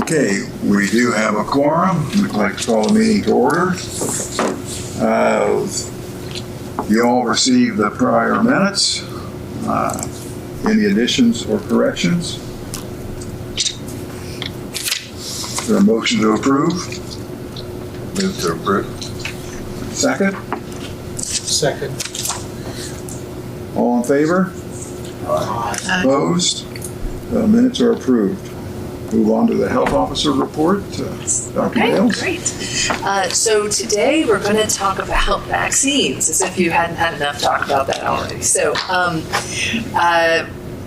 Okay, we do have a quorum. We'd like to call the meeting to order. You all received the prior minutes. Any additions or corrections? Is there a motion to approve? Move to approve. Second? Second. All in favor? Opposed? The minutes are approved. Move on to the health officer report. Dr. Okay, Bales. great. So today we're going to talk about vaccines, as if you hadn't had enough talk about that already. So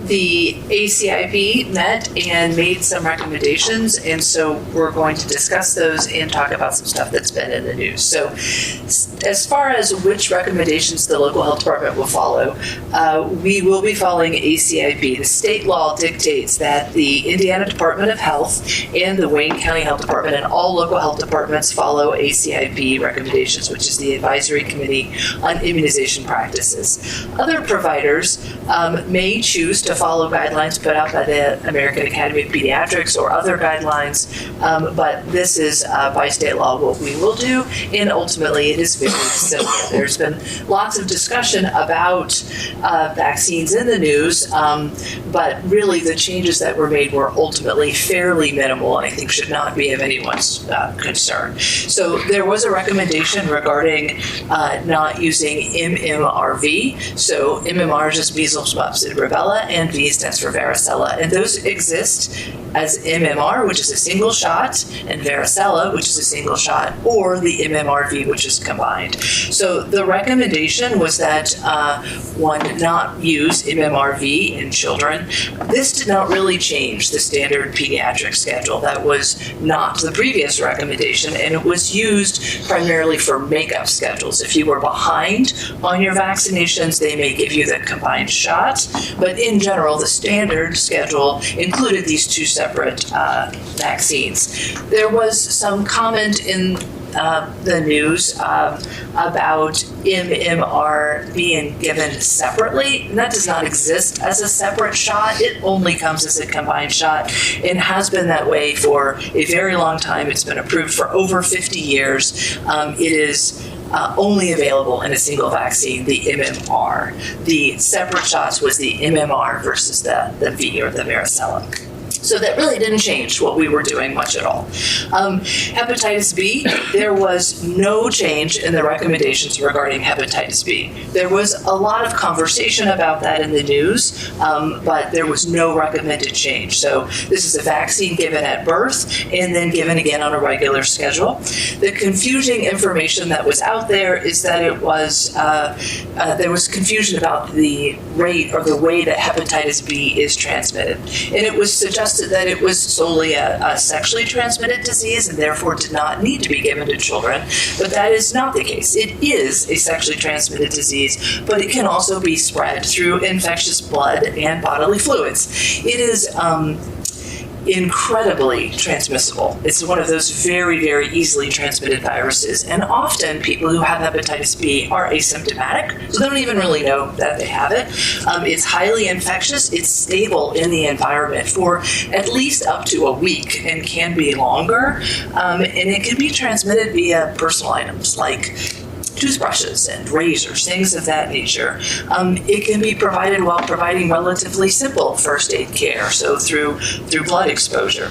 the ACIP met and made some recommendations, and so we're going to discuss those and talk about some stuff that's been in the news. So as far as which recommendations the local health department will follow, we will be following ACIP. The state law dictates that the Indiana Department of Health and the Wayne County Health Department and all local health departments follow ACIP recommendations, which is the Advisory Committee on Immunization Practices. Other providers may choose to follow guidelines put out by the American Academy of Pediatrics or other guidelines, but this is by state law what we will do, and ultimately it is very simple. There's been lots of discussion about vaccines in the news, but really the changes that were made were ultimately fairly minimal and I think should not be of anyone's concern. So there was a recommendation regarding not using MMRV. So MMR is just measles, mumps, and rubella, and V stands for varicella, and those exist as MMR, which is a single shot, and varicella, which is a single shot, or the MMRV, which is combined. So the recommendation was that one not use MMRV in children. This did not really change the standard pediatric schedule. That was not the previous recommendation, and it was used primarily for makeup schedules. If you were behind on your vaccinations, they may give you the combined shot, but in general, the standard schedule included these two separate vaccines. There was some comment in the news about MMR being given separately, and that does not exist as a separate shot. It only comes as a combined shot and has been that way for a very long time. It's been approved for over 50 years. It is only available in a single vaccine, the MMR. The separate shots was the MMR versus the V, or the varicella. So that really didn't change what we were doing much at all. Hepatitis B, there was no change in the recommendations regarding hepatitis B. There was a lot of conversation about that in the news, but there was no recommended change. So this is a vaccine given at birth and then given again on a regular schedule. The confusing information that was out there is that it was, there was confusion about the rate or the way that hepatitis B is transmitted. And it was suggested that it was solely a sexually transmitted disease and therefore did not need to be given to children, but that is not the case. It is a sexually transmitted disease, but it can also be spread through infectious blood and bodily fluids. It is incredibly transmissible. It's one of those very, very easily transmitted viruses, and often people who have hepatitis B are asymptomatic, so they don't even really know that they have it. It's highly infectious. It's stable in the environment for at least up to a week and can be longer, and it can be transmitted via personal items like toothbrushes and razors, things of that nature. It can be provided while providing relatively simple first aid care, so through blood exposure.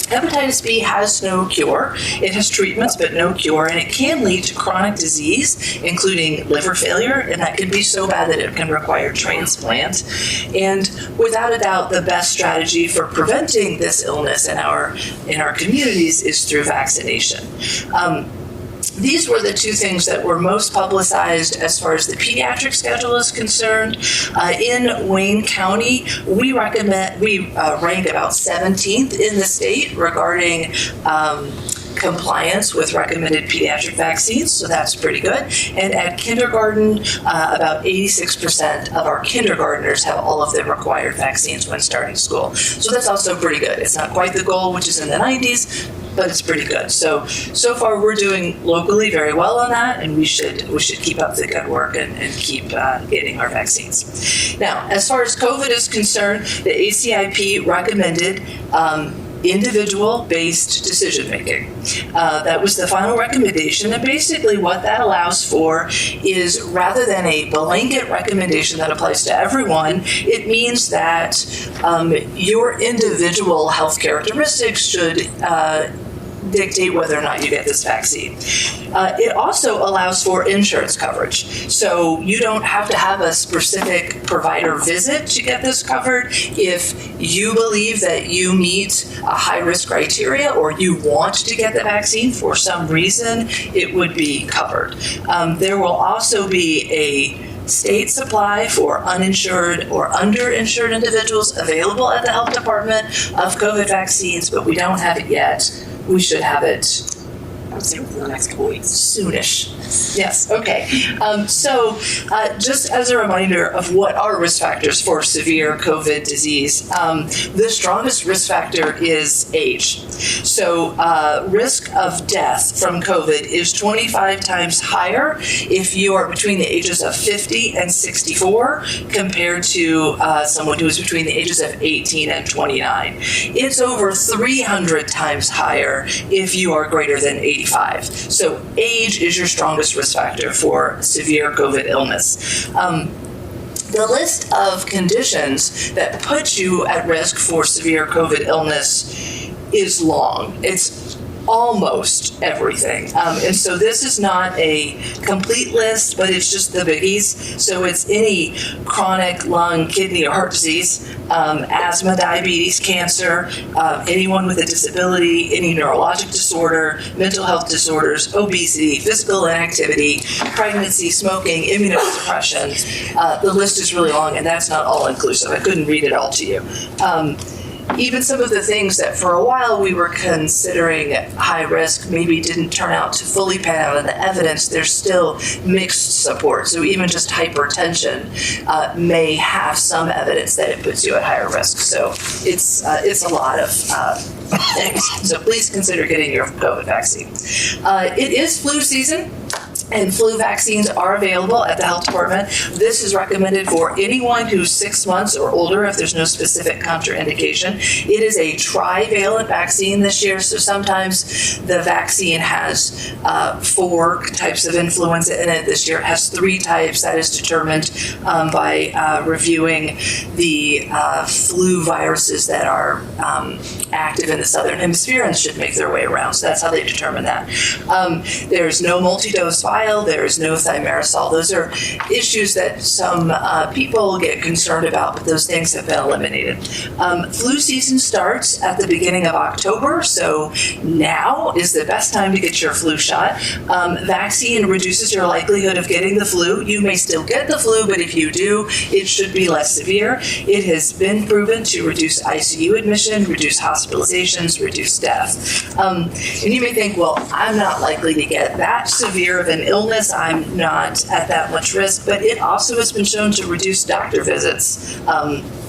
Hepatitis B has no cure. It has treatments, but no cure, and it can lead to chronic disease, including liver failure, and that can be so bad that it can require transplant. And without a doubt, the best strategy for preventing this illness in our communities is through vaccination. These were the two things that were most publicized as far as the pediatric schedule is concerned. In Wayne County, we rank about 17th in the state regarding compliance with recommended pediatric vaccines, so that's pretty good. And at kindergarten, about 86% of our kindergartners have all of the required vaccines when starting school. So that's also pretty good. It's not quite the goal, which is in the 90s, but it's pretty good. So far we're doing locally very well on that, and we should keep up the good work and keep getting our vaccines. Now, as far as COVID is concerned, the ACIP recommended individual-based decision-making. That was the final recommendation, and basically what that allows for is, rather than a blanket recommendation that applies to everyone, it means that your individual health characteristics should dictate whether or not you get this vaccine. It also allows for insurance coverage. So you don't have to have a specific provider visit to get this covered. If you believe that you meet a high-risk criteria or you want to get the vaccine for some reason, it would be covered. There will also be a state supply for uninsured or underinsured individuals available at the health department of COVID vaccines, but we don't have it yet. We should have it, I would say, within the next couple weeks. Soonish. Yes, okay. So just as a reminder of what are risk factors for severe COVID disease, the strongest risk factor is age. So risk of death from COVID is 25 times higher if you are between the ages of 50 and 64 compared to someone who is between the ages of 18 and 29. It's over 300 times higher if you are greater than 85. So age is your strongest risk factor for severe COVID illness. The list of conditions that put you at risk for severe COVID illness is long. It's almost everything. And so this is not a complete list, but it's just the biggies. So it's any chronic lung, kidney, or heart disease, asthma, diabetes, cancer, anyone with a disability, any neurologic disorder, mental health disorders, obesity, physical inactivity, pregnancy, smoking, immunosuppression. The list is really long, and that's not all inclusive. I couldn't read it all to you. Even some of the things that for a while we were considering high risk maybe didn't turn out to fully pan out in the evidence. There's still mixed support. So even just hypertension may have some evidence that it puts you at higher risk. So it's a lot of things. So please consider getting your COVID vaccine. It is flu season, and flu vaccines are available at the health department. This is recommended for anyone who's 6 months or older if there's no specific contraindication. It is a trivalent vaccine this year, so sometimes the vaccine has 4 types of influenza in it. This year it has 3 types. That is determined by reviewing the flu viruses that are active in the southern hemisphere and should make their way around. So that's how they determine that. There's no multi-dose vial. There is no thimerosal. Those are issues that some people get concerned about, but those things have been eliminated. Flu season starts at the beginning of October, so now is the best time to get your flu shot. Vaccine reduces your likelihood of getting the flu. You may still get the flu, but if you do, it should be less severe. It has been proven to reduce ICU admission, reduce hospitalizations, reduce death. And you may think, well, I'm not likely to get that severe of an illness. I'm not at that much risk, but it also has been shown to reduce doctor visits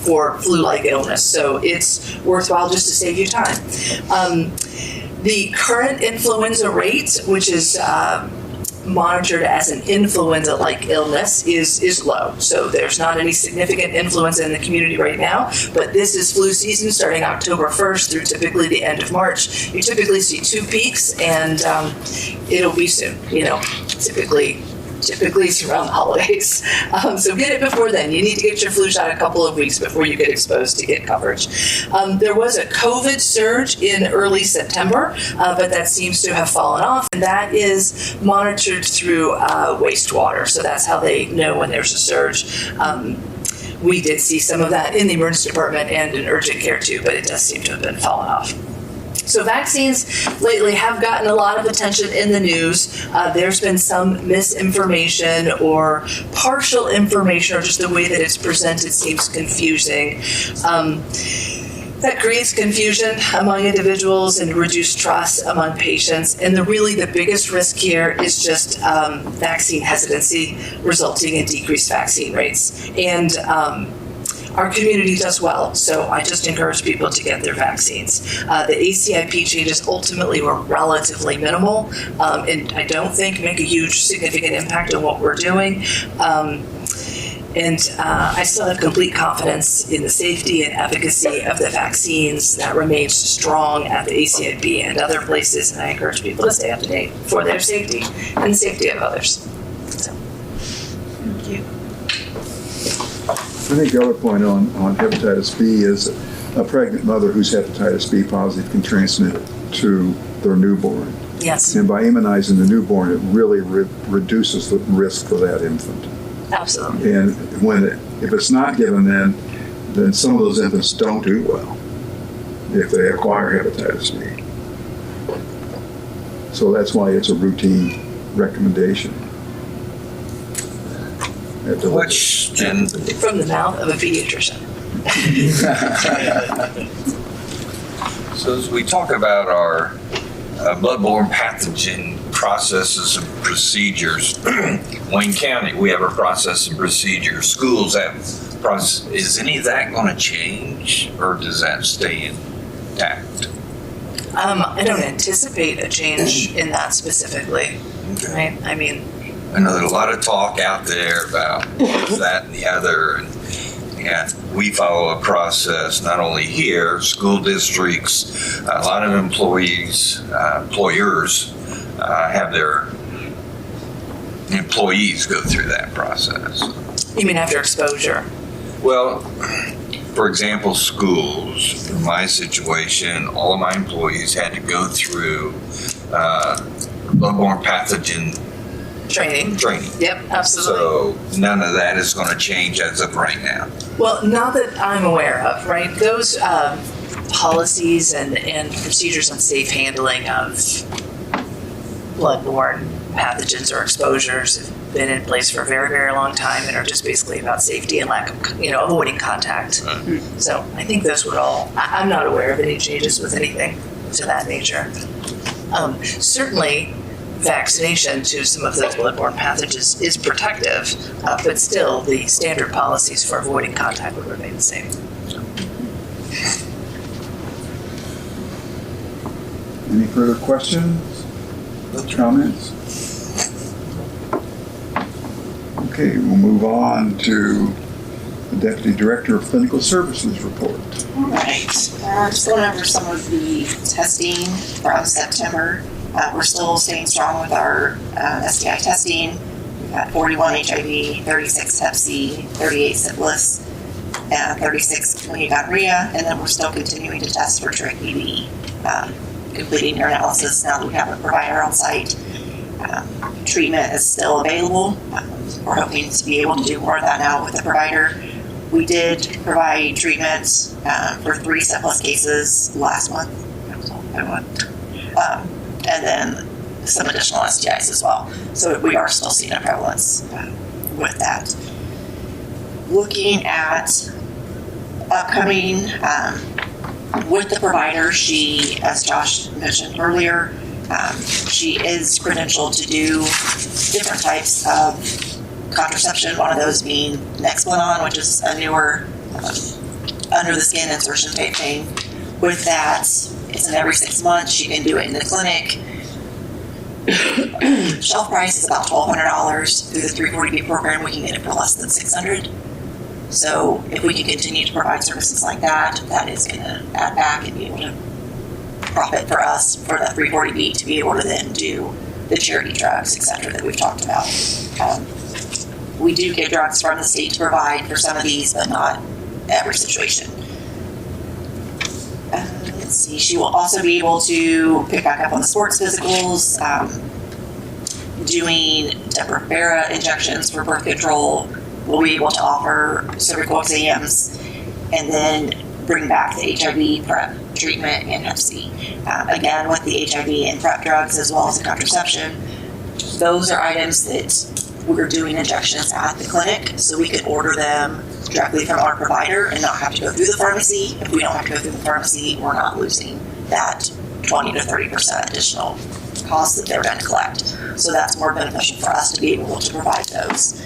for flu-like illness. So it's worthwhile just to save you time. The current influenza rate, which is monitored as an influenza-like illness, is low. So there's not any significant influenza in the community right now, but this is flu season starting October 1st through typically the end of March. You typically see 2 peaks, and it'll be soon, typically it's around the holidays. So get it before then. You need to get your flu shot a couple of weeks before you get exposed to get coverage. There was a COVID surge in early September, but that seems to have fallen off, and that is monitored through wastewater. So that's how they know when there's a surge. We did see some of that in the emergency department and in urgent care too, but it does seem to have been falling off. So vaccines lately have gotten a lot of attention in the news. There's been some misinformation or partial information, or just the way that it's presented seems confusing. That creates confusion among individuals and reduced trust among patients. And the biggest risk here is just vaccine hesitancy resulting in decreased vaccine rates. And our community does well, so I just encourage people to get their vaccines. The ACIP changes ultimately were relatively minimal, and I don't think make a huge significant impact on what we're doing. And I still have complete confidence in the safety and efficacy of the vaccines. That remains strong at the ACIP and other places, and I encourage people to stay up to date for their safety and the safety of others. So, thank you. I think the other point on hepatitis B is a pregnant mother who's hepatitis B positive can transmit it to their newborn. Yes, And by immunizing the newborn, it really reduces the risk for that infant. absolutely. And if it's not given then some of those infants don't do well if they acquire hepatitis B. So that's why it's a routine recommendation. Question. From the mouth of a pediatrician. So as we talk about our bloodborne pathogen processes and procedures, Wayne County, we have a process and procedure. Schools have process. Is any of that going to change, or does that stay intact? I don't anticipate a change in that specifically, right? I mean, I know there's a lot of talk out there about this, that, and the other, and we follow a process not only here, school districts, a lot of employers have their employees go through that process. you mean after exposure? Well, for example, schools, in my situation, all of my employees had to go through bloodborne pathogen Training. Yep, absolutely. So none of that is going to change as of right now. Well, not that I'm aware of, right? Those policies and procedures on safe handling of bloodborne pathogens or exposures have been in place for a very, very long time and are just basically about safety and lack of, avoiding contact. Mm-hmm. So I think those would all, I'm not aware of any changes with anything to that nature. Certainly, vaccination to some of those bloodborne pathogens is protective, but still the standard policies for avoiding contact would remain the same. Any further questions? Comments? Okay, we'll move on to the Deputy Director of Clinical Services report. All right, just going over some of the testing from September. We're still staying strong with our STI testing. We've got 41 HIV, 36 Hep C, 38 syphilis, 36 community gonorrhea, and then we're still continuing to test for TRIC-ED, completing your analysis now that we have a provider on site. Treatment is still available. We're hoping to be able to do more of that now with the provider. We did provide treatment for 3 syphilis cases last month. And then some additional STIs as well. So we are still seeing a prevalence with that. Looking at upcoming with the provider, she, as Josh mentioned earlier, she is credentialed to do different types of contraception. One of those being Nexplanon, which is a newer under the skin insertion type thing. With that, it's an every 6 months. She can do it in the clinic. Shelf price is about $1,200. Through the 340B program, we can get it for less than $600. So if we can continue to provide services like that, that is going to add back and be able to profit for us for that 340B to be able to then do the charity drugs, et cetera, that we've talked about. We do get drugs from the state to provide for some of these, but not every situation. Let's see, she will also be able to pick back up on the sports physicals, doing Depo-Provera injections for birth control. We'll be able to offer cervical exams and then bring back the HIV PrEP treatment and Hep C. Again, with the HIV and PrEP drugs as well as the contraception, those are items that we're doing injections at the clinic, so we can order them directly from our provider and not have to go through the pharmacy. If we don't have to go through the pharmacy, we're not losing that 20 to 30% additional cost that they're going to collect. So that's more beneficial for us to be able to provide those.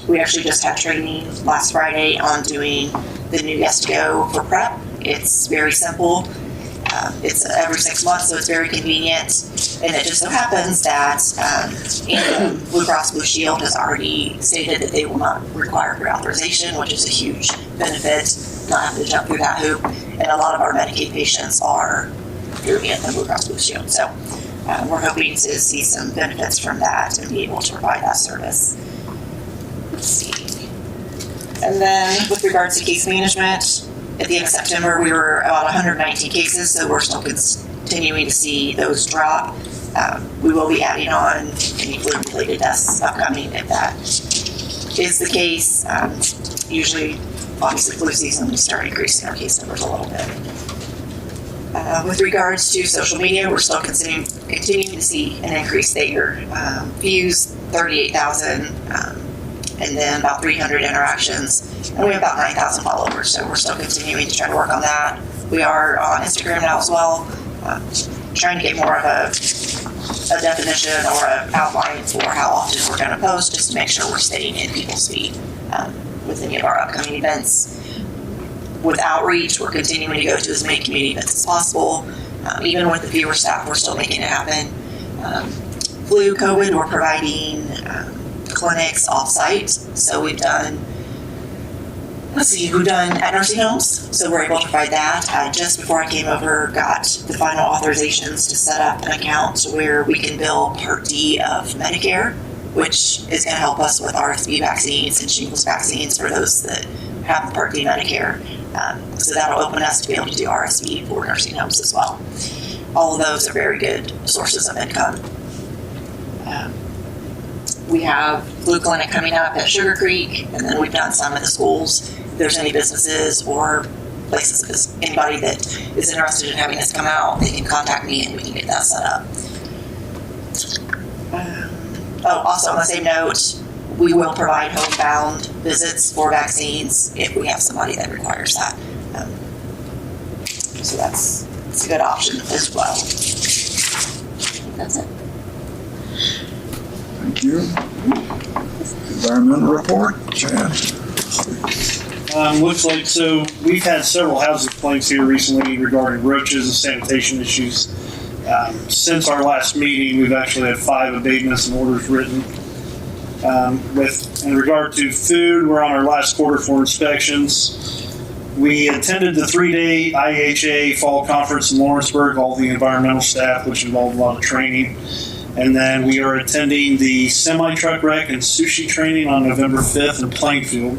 We actually just had training last Friday on doing the new Yes to Go for PrEP. It's very simple. It's every 6 months, so it's very convenient. And it just so happens that Anthem Blue Cross Blue Shield has already stated that they will not require reauthorization, which is a huge benefit, not having to jump through that hoop. And a lot of our Medicaid patients are through Anthem Blue Cross Blue Shield. So we're hoping to see some benefits from that and be able to provide that service. Let's see. And then with regards to case management, at the end of September, we were about 119 cases, so we're still continuing to see those drop. We will be adding on any flu-related deaths upcoming if that is the case. Usually, obviously, flu season, we start increasing our case numbers a little bit. With regards to social media, we're still continuing to see an increase there. Views, 38,000, and then about 300 interactions. And we have about 9,000 followers, so we're still continuing to try to work on that. We are on Instagram now as well, trying to get more of a definition or an outline for how often we're going to post, just to make sure we're staying in people's feed with any of our upcoming events. With outreach, we're continuing to go to as many community events as possible. Even with the fewer staff, we're still making it happen. Flu, COVID, we're providing clinics off-site. So we've done at nursing homes. So we're able to provide that. Just before I came over, got the final authorizations to set up an account where we can bill Part D of Medicare, which is going to help us with RSV vaccines and shingles vaccines for those that have Part D Medicare. So that'll open us to be able to do RSV for nursing homes as well. All of those are very good sources of income. We have flu clinic coming up at Sugar Creek, and then we've done some at the schools. If there's any businesses or places, anybody that is interested in having us come out, they can contact me and we can get that set up. Also on the same note, we will provide homebound visits for vaccines if we have somebody that requires that. So that's a good option as well. That's it. Thank you. Environmental report, Chad. Looks like, so we've had several housing complaints here recently regarding roaches and sanitation issues. Since our last meeting, we've actually had 5 abatements and orders written. In regard to food, we're on our last quarter for inspections. We attended the 3-day IHA fall conference in Lawrenceburg, all the environmental staff, which involved a lot of training. And then we are attending the semi-truck wreck and sushi training on November 5th in Plainfield.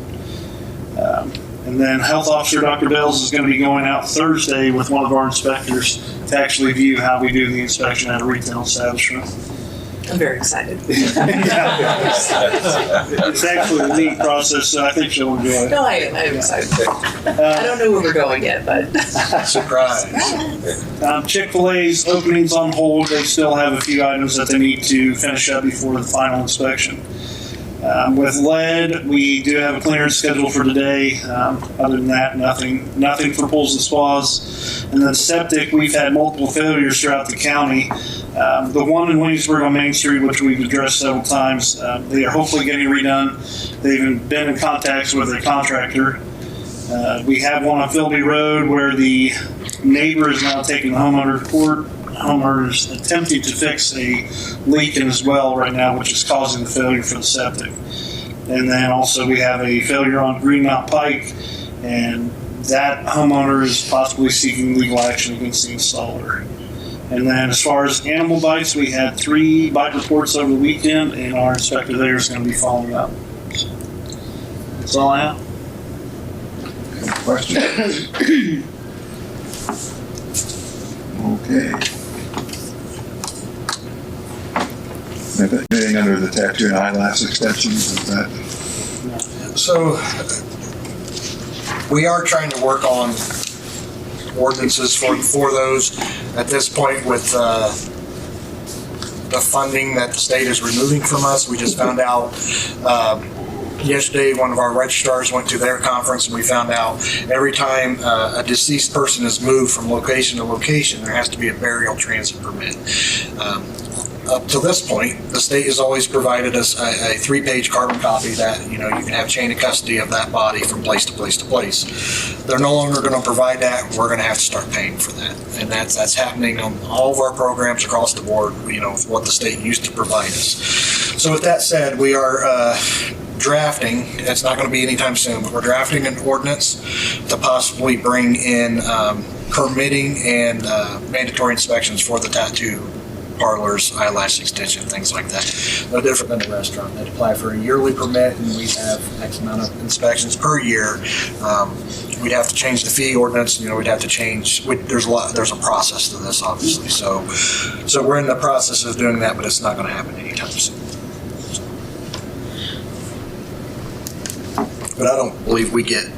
And then Health Officer Dr. Bells is going to be going out Thursday with one of our inspectors to actually view how we do the inspection at a retail establishment. I'm very excited. It's actually a neat process, so I think she'll enjoy it. No, I'm excited. I don't know where we're going yet, but. Surprise. Chick-fil-A's opening's on hold. They still have a few items that they need to finish up before the final inspection. With lead, we do have a clearance scheduled for today. Other than that, nothing for pools and spas. And then septic, we've had multiple failures throughout the county. The one in Williamsburg on Main Street, which we've addressed several times, they are hopefully getting redone. They've been in contact with a contractor. We have one on Philby Road where the neighbor is now taking the homeowner to court. Homeowners attempting to fix a leak in his well right now, which is causing the failure for the septic. And then also we have a failure on Greenmount Pike, and that homeowner is possibly seeking legal action against the installer. And then as far as animal bites, we had 3 bite reports over the weekend, and our inspector there is going to be following up. So that's all I have. Any questions? Okay. Anything under the tattoo and eyelash extensions, is that? So we are trying to work on ordinances for those. At this point, with the funding that the state is removing from us, we just found out yesterday one of our registrars went to their conference, and we found out every time a deceased person is moved from location to location, there has to be a burial transit permit. Up to this point, the state has always provided us a 3-page carbon copy that, you can have chain of custody of that body from place to place to place. they're no longer going to provide that. We're going to have to start paying for that, and that's happening on all of our programs across the board. With what the state used to provide us. So with that said, we are drafting. It's not going to be anytime soon, but we're drafting an ordinance to possibly bring in permitting and mandatory inspections for the tattoo parlors, eyelash extension, things like that. No different than a restaurant. They apply for a yearly permit, and we have X amount of inspections per year. We'd have to change the fee ordinance. We'd have to change. There's a process to this, obviously. So we're in the process of doing that, but it's not going to happen anytime soon. But I don't believe we get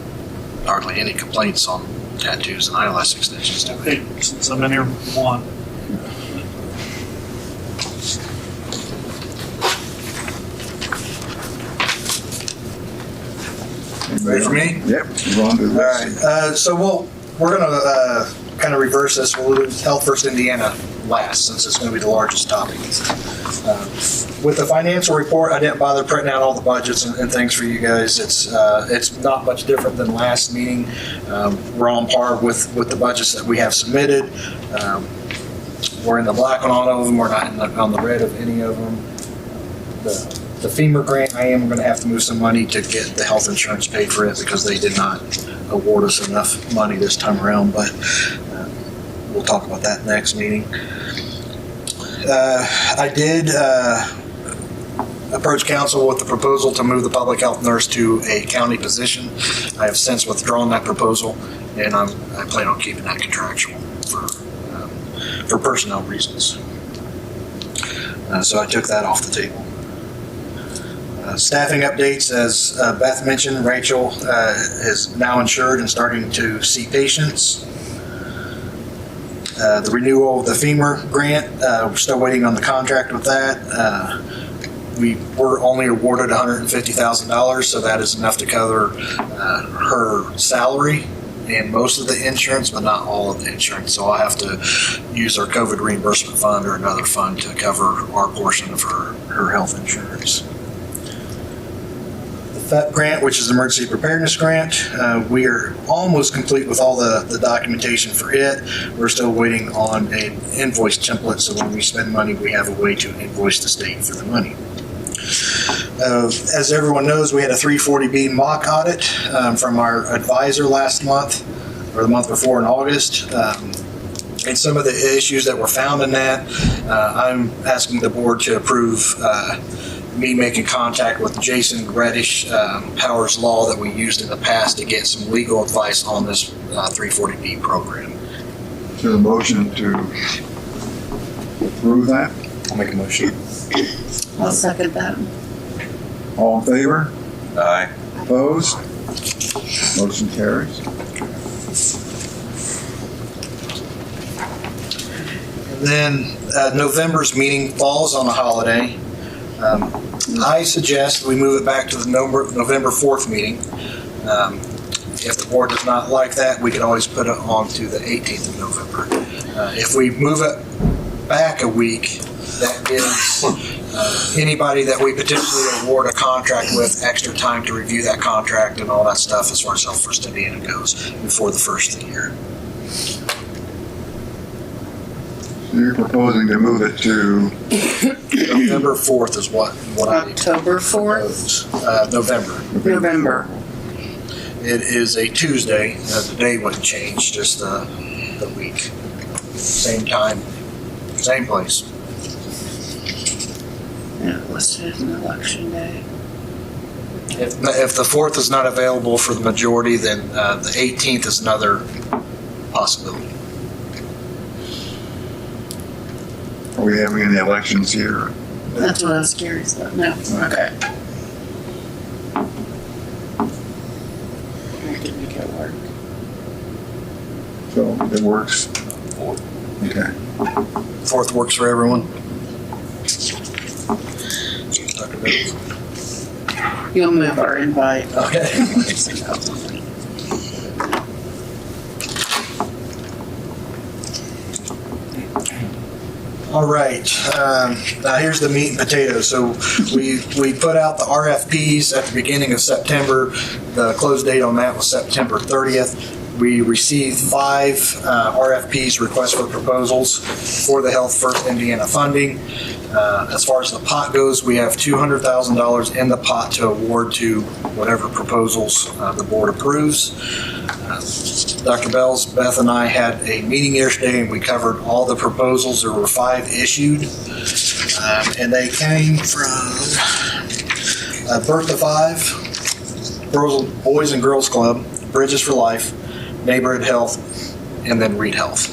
hardly any complaints on tattoos and eyelash extensions, do we? Hey, since I've been here one. Ready for me? Yep. Ron, do All this. right. So we're going to kind of reverse this. We'll do Health First Indiana last, since it's going to be the largest topic. With the financial report, I didn't bother printing out all the budgets and things for you guys. It's not much different than last meeting. We're on par with the budgets that we have submitted. We're in the black on all of them. We're not on the red of any of them. The FEMA grant, I am going to have to move some money to get the health insurance paid for it, because they did not award us enough money this time around, but we'll talk about that next meeting. I did approach council with the proposal to move the public health nurse to a county position. I have since withdrawn that proposal, and I plan on keeping that contractual for personnel reasons. So I took that off the table. Staffing updates, as Beth mentioned, Rachel is now insured and starting to see patients. The renewal of the FEMA grant, we're still waiting on the contract with that. We were only awarded $150,000, so that is enough to cover her salary and most of the insurance, but not all of the insurance. So I'll have to use our COVID reimbursement fund or another fund to cover our portion of her health insurance. FEP grant, which is an emergency preparedness grant, we are almost complete with all the documentation for it. We're still waiting on an invoice template, so when we spend money, we have a way to invoice the state for the money. As everyone knows, we had a 340B mock audit from our advisor last month, or the month before in August. And some of the issues that were found in that, I'm asking the board to approve me making contact with Jason Reddish, Powers Law, that we used in the past to get some legal advice on this 340B program. Is there a motion to approve that? I'll make a motion. I'll second that. All in favor? Aye. Opposed? Motion carries. And then November's meeting falls on a holiday. I suggest we move it back to the November 4th meeting. If the board does not like that, we can always put it on to the 18th of November. If we move it back a week, that gives anybody that we potentially award a contract with extra time to review that contract and all that stuff as far as Health First Indiana goes before the first of the year. So you're proposing to move it to November 4th is what I October 4th? propose. November. November. It is a Tuesday. The day wouldn't change, just the week. Same time, same place. Yeah, listed as an election day. If the 4th is not available for the majority, then the 18th is another possibility. Are we having any elections here? That's what I was curious about. No, okay. I can make it work. So it works? Okay. 4th works for everyone. You'll move our invite. Okay. All right, now here's the meat and potatoes. So we put out the RFPs at the beginning of September. The close date on that was September 30th. We received 5 RFPs, requests for proposals, for the Health First Indiana funding. As far as the pot goes, we have $200,000 in the pot to award to whatever proposals the board approves. Dr. Bells, Beth, and I had a meeting yesterday, and we covered all the proposals. There were 5 issued, and they came from Birth to 5, Boys and Girls Club, Bridges for Life, Neighborhood Health, and then Reed Health.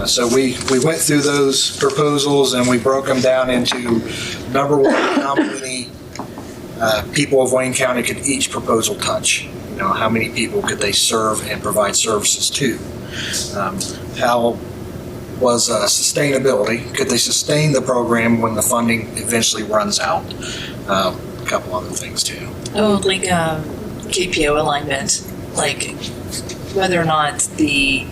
So we went through those proposals and we broke them down into number 1, how many people of Wayne County could each proposal touch. You know, how many people could they serve and provide services to? How was sustainability? Could they sustain the program when the funding eventually runs out? A couple other things too. Oh, like KPO alignment, like whether or not the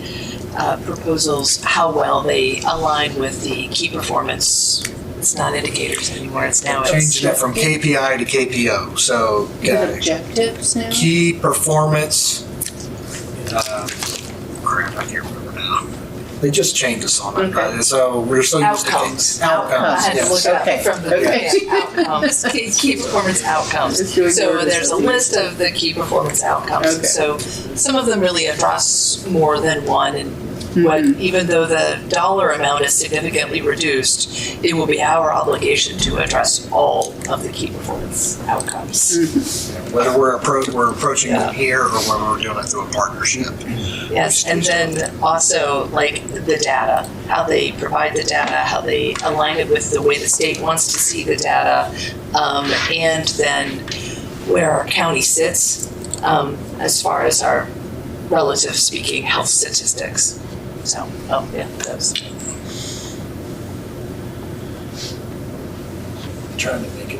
proposals, how well they align with the key performance. It's not indicators anymore. It's now Changing it from KPI to KPO. So Objectives now? key performance. Crap, I can't remember now. They just changed us on it. Okay. So we're so used to Outcomes. outcomes. I had to look Yes. it up Okay. from the Okay. outcomes, key performance outcomes. Just doing So words there's a with you. list of the key performance outcomes. Okay. So some of them really address more than one, and what, even though the dollar amount is significantly reduced, it will be our obligation to address all of the key performance outcomes. Whether we're approaching Yeah. it here or whether we're doing it through a partnership. Yes, and then also like the data, how they provide the data, how they align it with the way the state wants to see the data, and then where our county sits as far as our relative speaking health statistics. So, those. Trying to make it.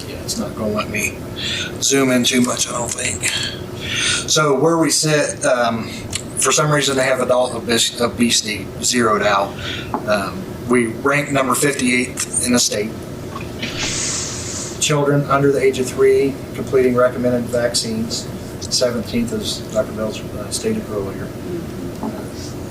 Yeah, it's not going to let me zoom in too much, I don't think. So where we sit, for some reason they have adult obesity zeroed out. We rank number 58th in the state. Children under the age of 3 completing recommended vaccines. 17th, as Dr. Bells stated earlier.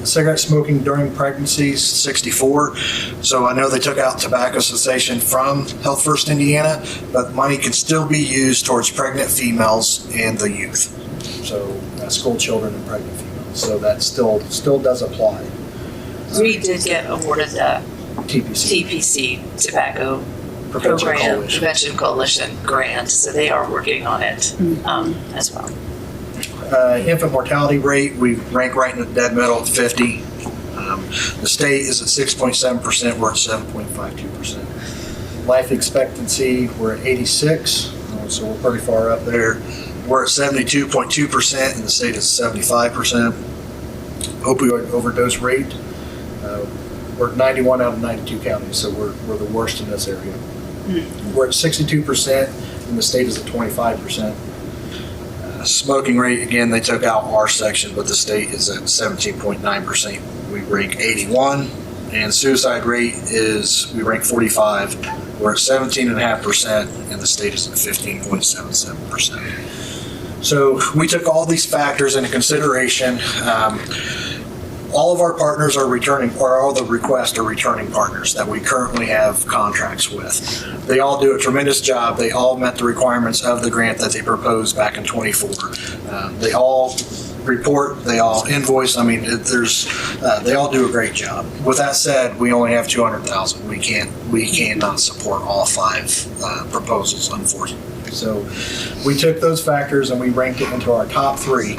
Cigarette smoking during pregnancies, 64. So I know they took out tobacco cessation from Health First Indiana, but money can still be used towards pregnant females and the youth. So school children and pregnant females. So that still does apply. We did get awarded the TPC. TPC tobacco Prevention program, Coalition. Prevention Coalition grant, so they are working on it as well. Infant mortality rate, we rank right in the dead middle at 50. The state is at 6.7%, we're at 7.52%. Life expectancy, we're at 86, so we're pretty far up there. We're at 72.2%, and the state is 75%. Opioid overdose rate, we're at 91 out of 92 counties, so we're the worst in this area. We're at 62%, and the state is at 25%. Smoking rate, again, they took out our section, but the state is at 17.9%. We rank 81. And suicide rate is, we rank 45. We're at 17.5%, and the state is at 15.77%. So we took all these factors into consideration. All of our partners are returning, or all the requests are returning partners that we currently have contracts with. They all do a tremendous job. They all met the requirements of the grant that they proposed back in '24. They all report, they all invoice. I mean, they all do a great job. With that said, we only have 200,000. We cannot support all 5 proposals, unfortunately. So we took those factors and we ranked it into our top 3.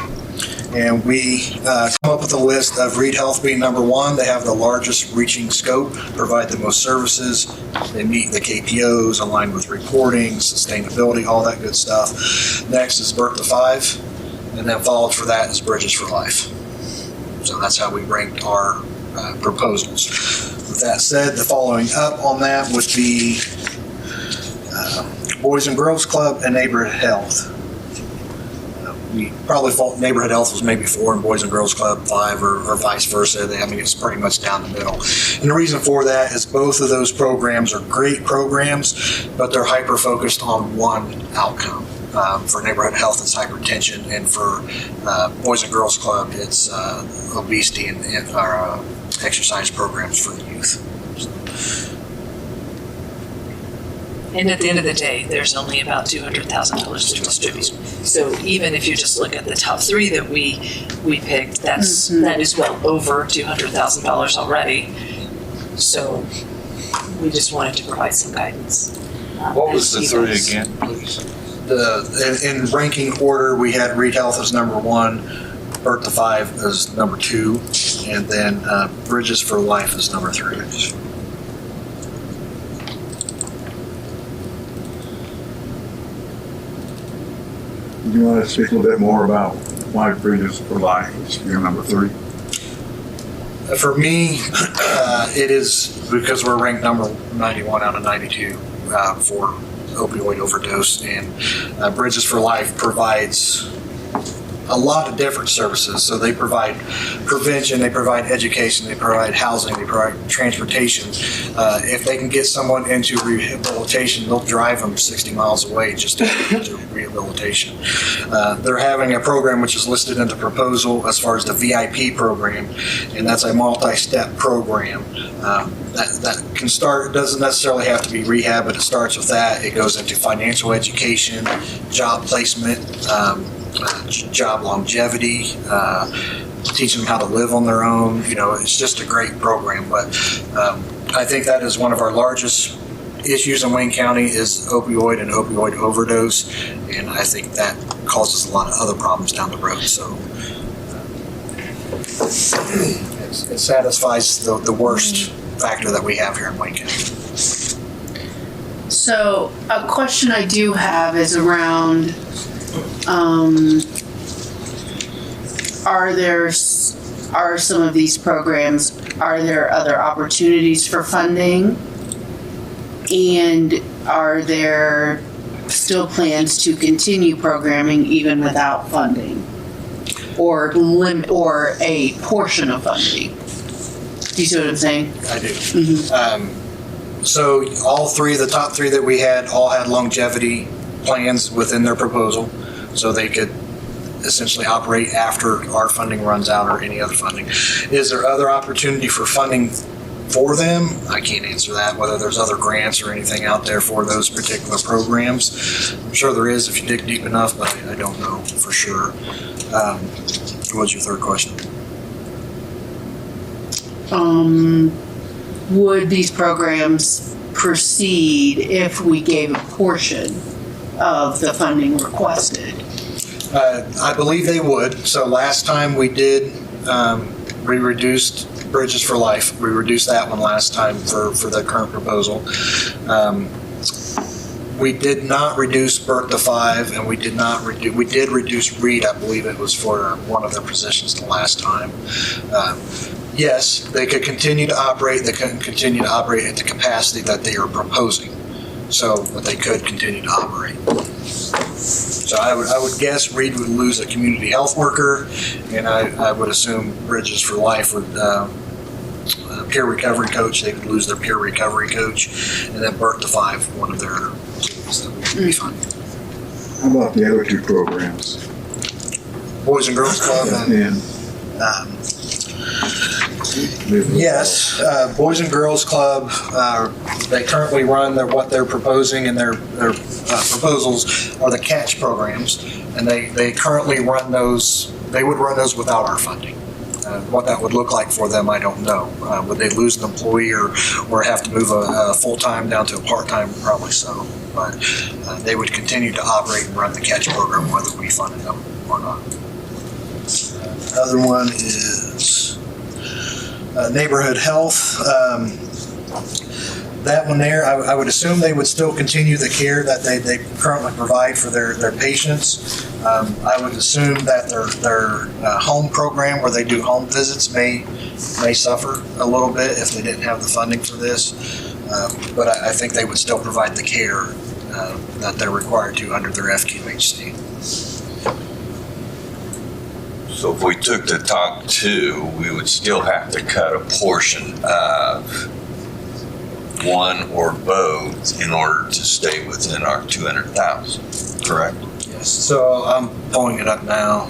And we come up with a list of Reed Health being number 1. They have the largest reaching scope, provide the most services. They meet the KPOs, aligned with reporting, sustainability, all that good stuff. Next is Birth to 5, and then followed for that is Bridges for Life. So that's how we ranked our proposals. With that said, the following up on that would be Boys and Girls Club and Neighborhood Health. we probably thought neighborhood health was maybe 4 and Boys and Girls Club 5 or vice versa. I mean, it's pretty much down the middle. And the reason for that is both of those programs are great programs, but they're hyper-focused on one outcome. For neighborhood health, it's hypertension, and for Boys and Girls Club, it's obesity and our exercise programs for the youth. And at the end of the day, there's only about $200,000 to distribute. So even if you just look at the top 3 that we picked, that is well over $200,000 already. So we just wanted to provide some guidance. What was the as 3 guys- again, please? In ranking order, we had Reed Health as number 1, Bertha 5 as number 2, and then Bridges for Life as number 3. Do you want to speak a little bit more about why Bridges for Life is your number 3? For me, it is because we're ranked number 91 out of 92 for opioid overdose, and Bridges for Life provides a lot of different services. So they provide prevention, they provide education, they provide housing, they provide transportation. If they can get someone into rehabilitation, they'll drive them 60 miles away just to get to rehabilitation. They're having a program which is listed in the proposal as far as the VIP program, and that's a multi-step program. That can start, doesn't necessarily have to be rehab, but it starts with that. It goes into financial education, job placement, job longevity, teaching them how to live on their own. You know, it's just a great program. But I think that is one of our largest issues in Wayne County is opioid and opioid overdose, and I think that causes a lot of other problems down the road. So it satisfies the worst factor that we have here in Wayne County. So a question I do have is around, are some of these programs, are there other opportunities for funding? And are there still plans to continue programming even without funding? Or a portion of funding? Do you see what I'm saying? I do. So the top 3 that we had, all had longevity plans within their proposal, so they could essentially operate after our funding runs out or any other funding. Is there other opportunity for funding for them? I can't answer that, whether there's other grants or anything out there for those particular programs. I'm sure there is if you dig deep enough, but I don't know for sure. What's your third question? Would these programs proceed if we gave a portion of the funding requested? I believe they would. So last time we did, we reduced Bridges for Life. We reduced that one last time for the current proposal. We did not reduce Bertha 5, and we did reduce Reed. I believe it was for one of their positions the last time. Yes, they could continue to operate. They couldn't continue to operate at the capacity that they are proposing. So, but they could continue to operate. So I would guess Reed would lose a community health worker, and I would assume Bridges for Life would peer recovery coach. They would lose their peer recovery coach, and then Bertha 5, one of their teams that would be fine. How about the other 2 programs? Boys and Girls Club and yes, Boys and Girls Club. They currently run what they're proposing, and their proposals are the catch programs, and they currently run those. They would run those without our funding. What that would look like for them, I don't know. Would they lose an employee or have to move a full-time down to a part-time? Probably so. But they would continue to operate and run the catch program whether we funded them or not. Another one is neighborhood health. That one there, I would assume they would still continue the care that they currently provide for their patients. I would assume that their home program where they do home visits may suffer a little bit if they didn't have the funding for this. But I think they would still provide the care that they're required to under their FQHC. So if we took the top two, we would still have to cut a portion of one or both in order to stay within our 200,000, correct? Yes. So I'm pulling it up now.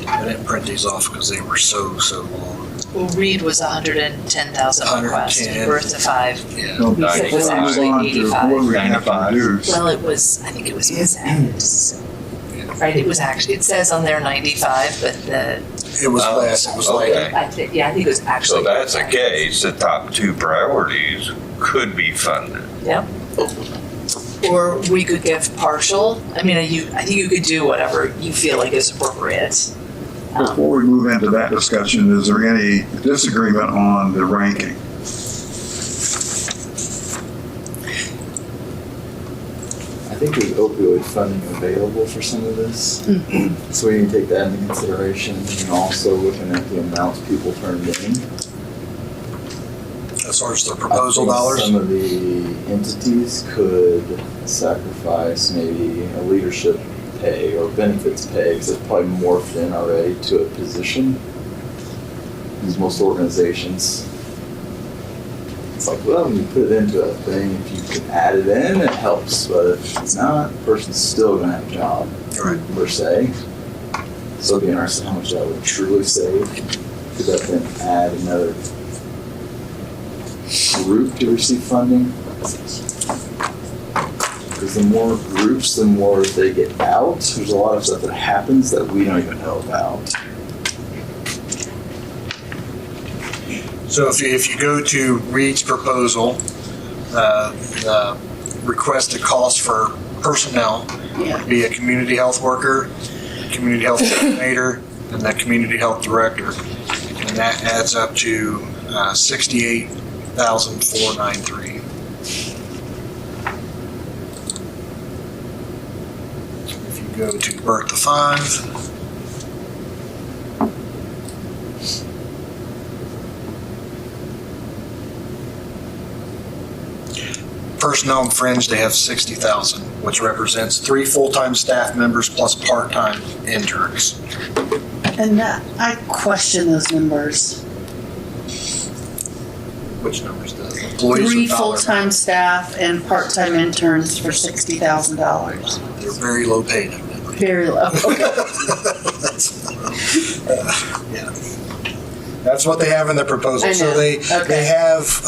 I didn't print these off because they were so long. Well, Reed was 110,000 request, 110. we're at the 5. Yeah. No, You said it was before we actually move on to 85. what we have to reduce. Well, it was, I think it was added. Right, it was actually, it says on there 95, but It was less. It was like Okay. I think it was actually. So that's the case, the top two priorities could be funded. Yep. Or we could give partial, I mean, I think you could do whatever you feel like is appropriate. Before we move into that discussion, is there any disagreement on the ranking? I think there's opioid funding available for some of this, so we need to take that into consideration, and also looking at the amounts people turned in. as far as the proposal I think dollars. some of the entities could sacrifice maybe a leadership pay or benefits pay, because it's probably morphed in already to a position. Because most organizations, it's like, well, when you put it into a thing, if you can add it in, it helps. But if it's not, the person's still going to have a job, Right. per se. So it'd be interesting how much that would truly save. Could that then add another group to receive funding? Because the more groups, the more they get out. There's a lot of stuff that happens that we don't even know about. So if you go to Reed's proposal, the requested cost for personnel Yeah. would be a community health worker, community health coordinator, and the community health director. And that adds up to $68,493. If you go to Bertha 5, personnel and fringe, they have 60,000, which represents 3 full-time staff members plus part-time interns. And I question those numbers. Which numbers does employees? 3 or dollar? full-time staff and part-time interns for $60,000. They're very low paid, evidently. Very low. Yeah. That's what they have in their proposal. I So know. they Okay. have,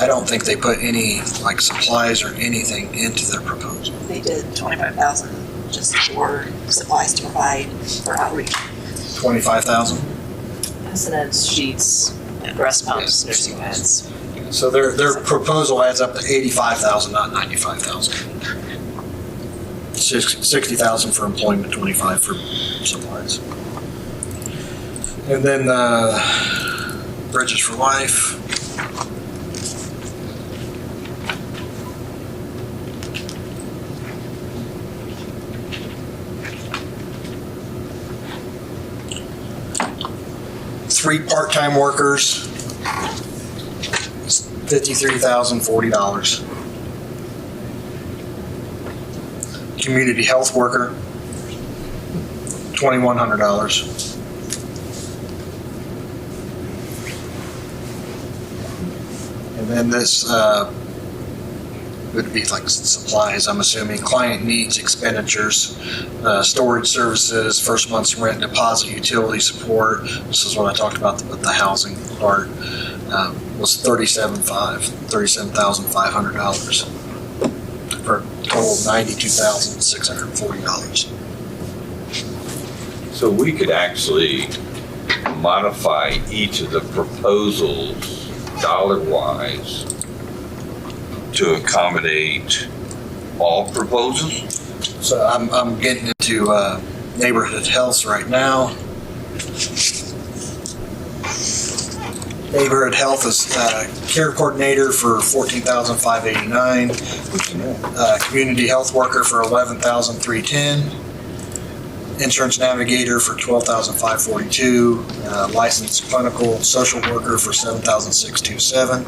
I don't think they put any like supplies or anything into their proposal. They did 25,000 just for supplies to provide for outreach. 25,000. Assonance sheets, breast pumps, nursing beds. So their proposal adds up to 85,000, not 95,000. 60,000 for employment, 25 for supplies. And then Bridges for Life. Three part-time workers, $53,040. Community health worker, $2,100. And then this would be like supplies, I'm assuming, client needs expenditures, storage services, first month's rent, deposit, utility support. This is what I talked about with the housing part. Was $37,500 for a total of $92,640. So we could actually modify each of the proposals dollar-wise to accommodate all proposals? So I'm getting into neighborhood health right now. Neighborhood health is care coordinator for $14,589. Community health worker for $11,310. Insurance navigator for $12,542. Licensed clinical social worker for $7,627.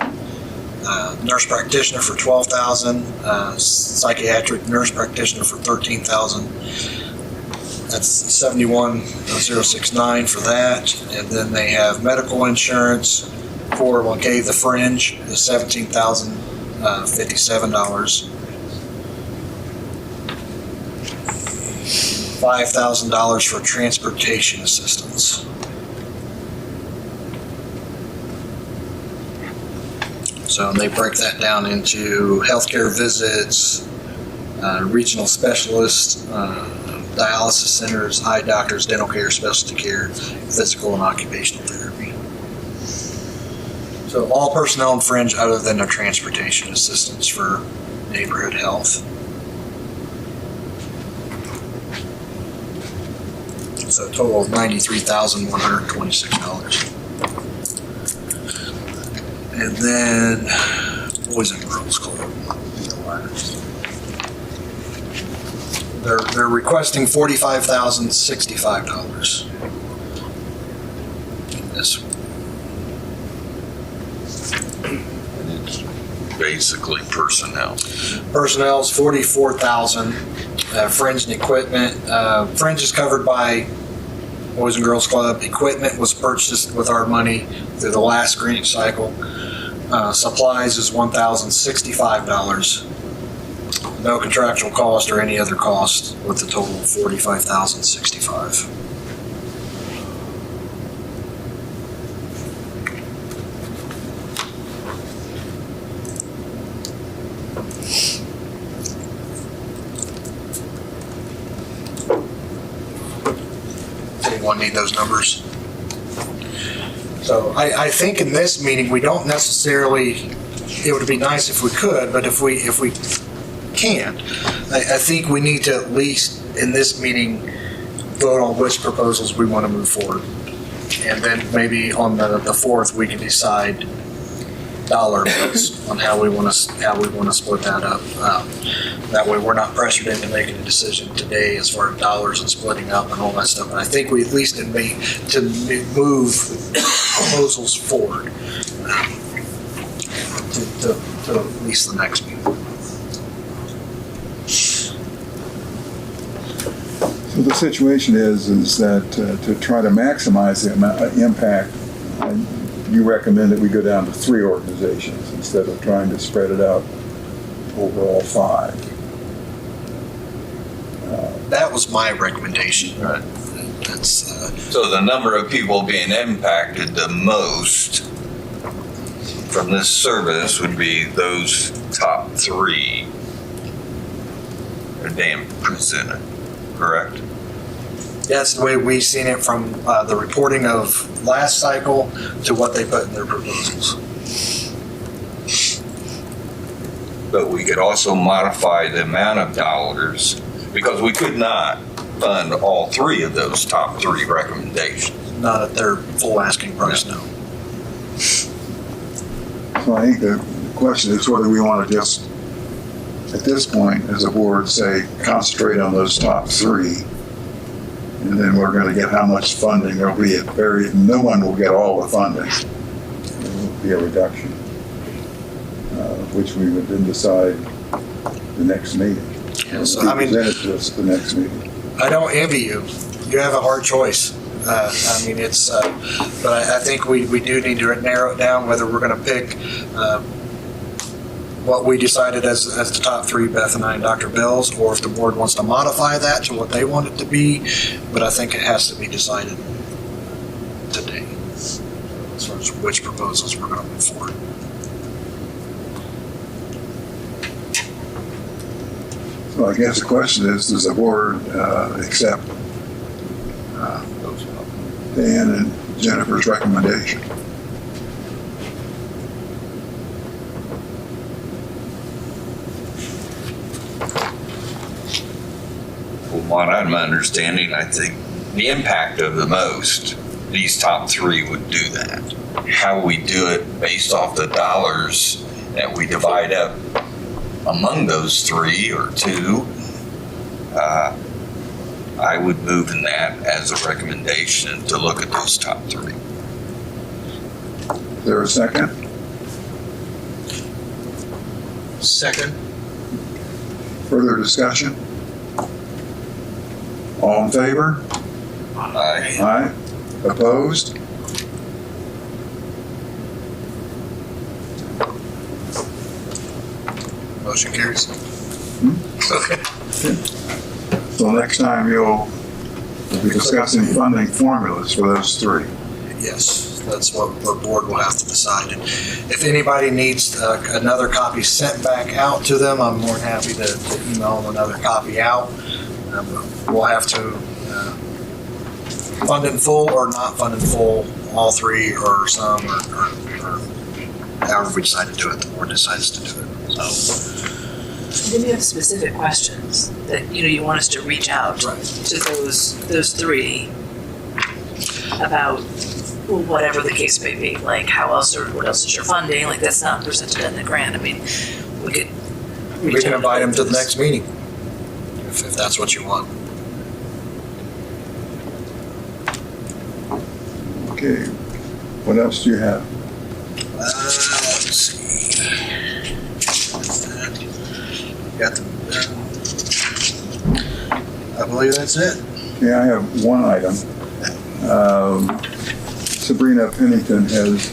nurse practitioner for $12,000, psychiatric nurse practitioner for $13,000. That's $71,069 for that. And then they have medical insurance, 401k, the fringe is $17,057. $5,000 for transportation assistance. So they break that down into healthcare visits, regional specialists, dialysis centers, eye doctors, dental care, specialty care, physical and occupational therapy. So all personnel and fringe other than the transportation assistance for neighborhood health. So a total of $93,126. And then Boys and Girls Club. They're requesting $45,065. This Basically personnel. personnel's $44,000. Fringe and equipment. Fringe is covered by Boys and Girls Club. Equipment was purchased with our money through the last grant cycle. Supplies is $1,065. No contractual cost or any other cost, with a total of $45,065. Does anyone need those numbers? So I think in this meeting, we don't necessarily, it would be nice if we could, but if we can't, I think we need to at least in this meeting vote on which proposals we want to move forward. And then maybe on the 4th, we can decide dollar amounts on how we want to split that up. That way we're not pressured into making a decision today as far as dollars and splitting up and all that stuff. And I think we at least need to move proposals forward to at least the next meeting. So the situation is that to try to maximize the impact, you recommend that we go down to 3 organizations instead of trying to spread it out over all 5. That was my recommendation. Right. That's So the number of people being impacted the most from this service would be those top 3 that Dan presented, correct? that's the way we've seen it from the reporting of last cycle to what they put in their proposals. But we could also modify the amount of dollars because we could not fund all 3 of those top 3 recommendations. Not at their full asking price, no. So I think the question is whether we want to just, at this point, as a board, say, concentrate on those top 3, and then we're going to get how much funding. There'll be no one will get all the funding. There will be a reduction, which we would then decide the next meeting. Yeah, so, Be I mean, presented to us the next meeting. I don't envy you. You have a hard choice. I mean, it's, but I think we do need to narrow it down whether we're going to pick what we decided as the top 3, Beth and I and Dr. Bills, or if the board wants to modify that to what they want it to be. But I think it has to be decided today as far as which proposals we're going to move forward. So I guess the question is, does the board accept Dan and Jennifer's recommendation? From what I'm understanding, I think the impact of the most, these top 3 would do that. How we do it based off the dollars that we divide up among those 3 or 2, I would move in that as a recommendation to look at those top 3. Is there a second? Second. Further discussion? All in favor? Aye. Aye. Opposed? Motion carries. Okay. So next time you'll be discussing funding formulas for those three. Yes, that's what the board will have to decide. And if anybody needs another copy sent back out to them, I'm more than happy to email them another copy out. We'll have to fund in full or not fund in full, all three or some, or however we decide to do it, the board decides to do it. So. Then you have specific questions that you want us to reach out Right. to those three about whatever the case may be, like how else or what else is your funding? Like that's not presented in the grant. I mean, we could We reach can out invite to them to the those. next meeting, if that's what you want. Okay. What else do you have? Let's see. Got the, I believe that's it. Yeah, I have one item. Sabrina Pennington has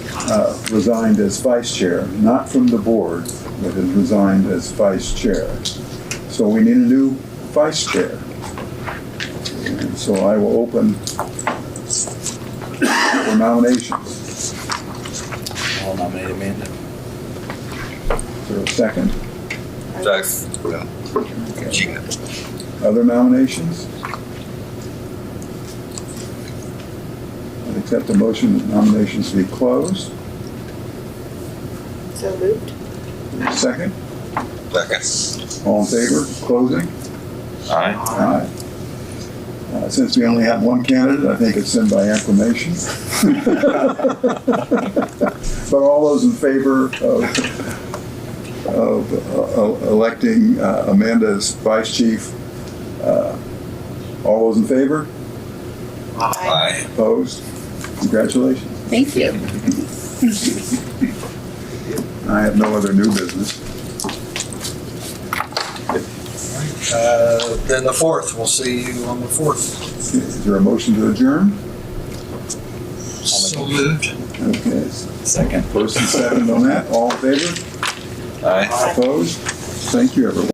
resigned as vice chair, not from the board, but has resigned as vice chair. So we need a new vice chair. And so I will open for nominations. I'll nominate Amanda. Is there a second? Gina. Other nominations? I accept the motion that nominations be closed. So moved. Second? Second. All in favor, closing? Aye. Aye. Since we only have one candidate, I think it's in by acclamation. But all those in favor of electing Amanda as vice chief, all those in favor? Aye. Opposed? Congratulations. Thank you. I have no other new business. Then the 4th, we'll see you on the 4th. Is there a motion to adjourn? So moved. Okay. Second. First and second on that, all in favor? Aye. Opposed? Thank you, everyone.